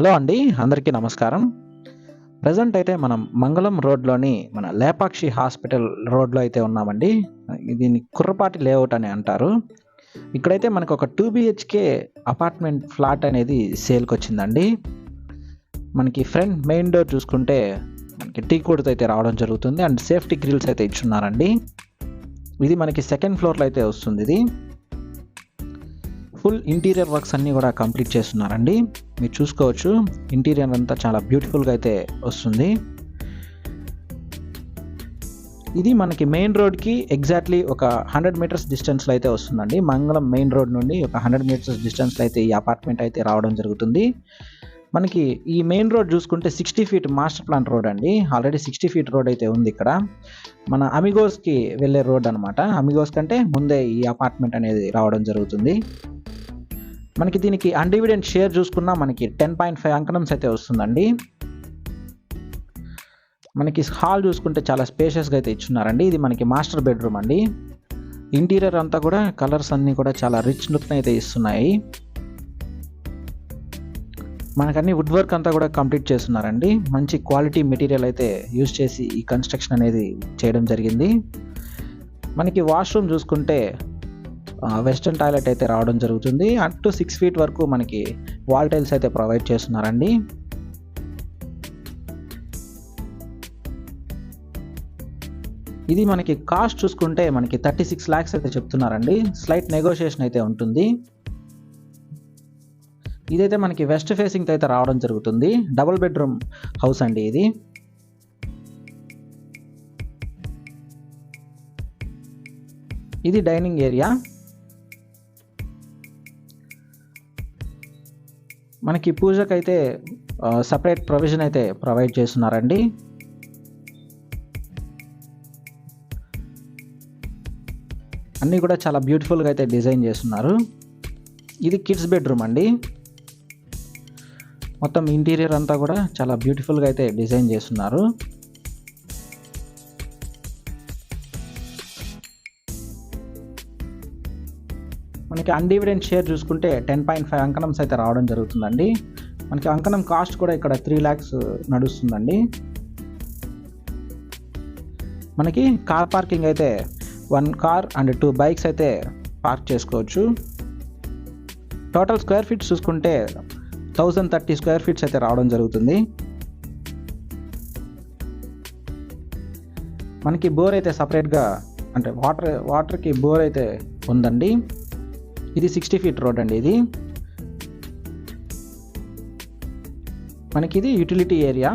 Hello అండి. అందరికీ నమస్కారం. ప్రెజెంట్ అయితే మనం మంగళం రోడ్‌లోని మన లేపాక్షి హాస్పిటల్ రోడ్‌లో అయితే ఉన్నామండి. దీన్ని కుర్రపాటి లేఅవుట్ అని అంటారు. ఇక్కడైతే మనకొక 2 బీహెచ్‌కే అపార్ట్మెంట్ ఫ్లాట్ అనేది సేల్‌కొచ్చిందండి. మనకి ఫ్రంట్ మెయిన్ డోర్ చూసుకుంటే మనకి టీక్ వుడ్‌తో అయితే రావడం జరుగుతుంది. అండ్ సేఫ్టీ గ్రిల్స్ అయితే ఇచ్చున్నారండి. ఇది మనకి సెకండ్ ఫ్లోర్‌లో అయితే వస్తుందిది. ఫుల్ ఇంటీరియర్ వర్క్స్ అన్నీ కూడా కంప్లీట్ చేస్తున్నారండి. మీరు చూసుకోవచ్చు ఇంటీరియర్ అంతా చాలా బ్యూటిఫుల్‌గా అయితే వస్తుంది. ఇది మనకి మెయిన్ రోడ్‌కి ఎగ్జాక్ట్‌లీ ఒక 100 మీటర్స్ డిస్టెన్స్‌లో అయితే వస్తుందండి. మంగళం మెయిన్ రోడ్ నుండి ఒక 100 మీటర్స్ డిస్టెన్స్‌లో అయితే ఈ అపార్ట్మెంట్ అయితే రావడం జరుగుతుంది. మనకి ఈ మెయిన్ రోడ్ చూసుకుంటే 60 ఫీట్ మాస్టర్ ప్లాన్ రోడ్ అండి. ఆల్రెడీ 60 ఫీట్ రోడ్ అయితే ఉంది ఇక్కడ. మన అమిగోస్‌కి వెళ్ళే రోడ్ అనమాట. అమిగోస్ కంటే ముందే ఈ అపార్ట్మెంట్ అనేది రావడం జరుగుతుంది. మనకి దీనికి అన్‌డివిడెండ్ షేర్ చూసుకున్నా మనకి 10.5 అంకణమ్స్ అయితే వస్తుందండి. మనకి హాల్ చూసుకుంటే చాలా స్పేషియస్‌గా అయితే ఇచ్చున్నారండి. ఇది మనకి మాస్టర్ బెడ్‌రూమ్ అండి. ఇంటీరియర్ అంతా కూడా కలర్స్ అన్నీ కూడా చాలా రిచ్ లుక్‌ని అయితే ఇస్తున్నాయి. మనకన్నీ వుడ్ వర్క్ అంతా కూడా కంప్లీట్ చేస్తున్నారండి. మంచి క్వాలిటీ మెటీరియల్ అయితే యూజ్ చేసి ఈ కన్‌స్ట్రక్షన్ అనేది చేయడం జరిగింది. మనకి వాష్‌రూమ్ చూసుకుంటే వెస్టర్న్ టాయిలెట్ అయితే రావడం జరుగుతుంది. అప్ టు 6 ఫీట్ వరకు మనకి వాల్ టైల్స్ అయితే ప్రొవైడ్ చేస్తున్నారండి. ఇది మనకి కాస్ట్ చూసుకుంటే మనకి 36 lakhs అయితే చెప్తున్నారండి. స్లైట్ నెగోషియేషన్ అయితే ఉంటుంది. ఇదైతే మనకి వెస్ట్ ఫేసింగ్‌తో అయితే రావడం జరుగుతుంది. డబుల్ బెడ్‌రూమ్ హౌస్ అండి ఇది. ఇది డైనింగ్ ఏరియా. మనకి పూజకైతే సెపరేట్ ప్రొవిజన్ అయితే ప్రొవైడ్ చేస్తున్నారండి. అన్నీ కూడా చాలా బ్యూటిఫుల్‌గా అయితే డిజైన్ చేస్తున్నారు. ఇది కిడ్స్ బెడ్‌రూమ్ అండి. మొత్తం ఇంటీరియర్ అంతా కూడా చాలా బ్యూటిఫుల్‌గా అయితే డిజైన్ చేస్తున్నారు. మనకి అన్‌డివిడెండ్ షేర్ చూసుకుంటే 10.5 అంకణమ్స్ అయితే రావడం జరుగుతుందండి. మనకి అంకణం కాస్ట్ కూడా ఇక్కడ 3 lakhs నడుస్తుందండి. మనకి కార్ పార్కింగ్ అయితే 1 కార్ అండ్ 2 బైక్స్ అయితే పార్క్ చేసుకోవచ్చు. టోటల్ స్క్వేర్ ఫీట్స్ చూసుకుంటే 1030 స్క్వేర్ ఫీట్స్ అయితే రావడం జరుగుతుంది. మనకి బోర్ అయితే సపరేట్గా అంటే వాటర్కి బోర్ అయితే ఉందండి. ఇది 60 ఫీట్ రోడ్ అండి ఇది. మనకి ఇది యూటిలిటీ ఏరియా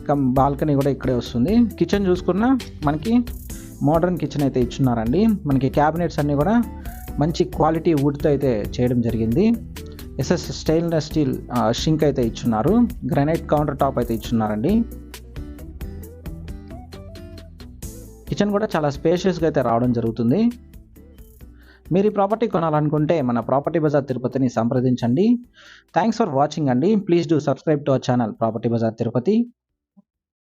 కమ్ బాల్కనీ కూడా ఇక్కడే వస్తుంది. కిచెన్ చూసుకున్నా మనకి మోడర్న్ కిచెన్ అయితే ఇచ్చున్నారండి. మనకి క్యాబినెట్స్ అన్నీ కూడా మంచి క్వాలిటీ వుడ్తో అయితే చేయడం జరిగింది. ఎస్ఎస్ స్టెయిన్లెస్ స్టీల్ షింక్ అయితే ఇచ్చున్నారు. గ్రానైట్ కౌంటర్ టాప్ అయితే ఇచ్చున్నారండి. కిచెన్ కూడా చాలా స్పేషియస్గా అయితే రావడం జరుగుతుంది. మీరు ఈ ప్రాపర్టీ కొనాలనుకుంటే మన ప్రాపర్టీ బజార్ తిరుపతిని సంప్రదించండి. థ్యాంక్స్ ఫర్ వాచింగ్ అండి. Please do subscribe to our channel property Bazaar Tirupati.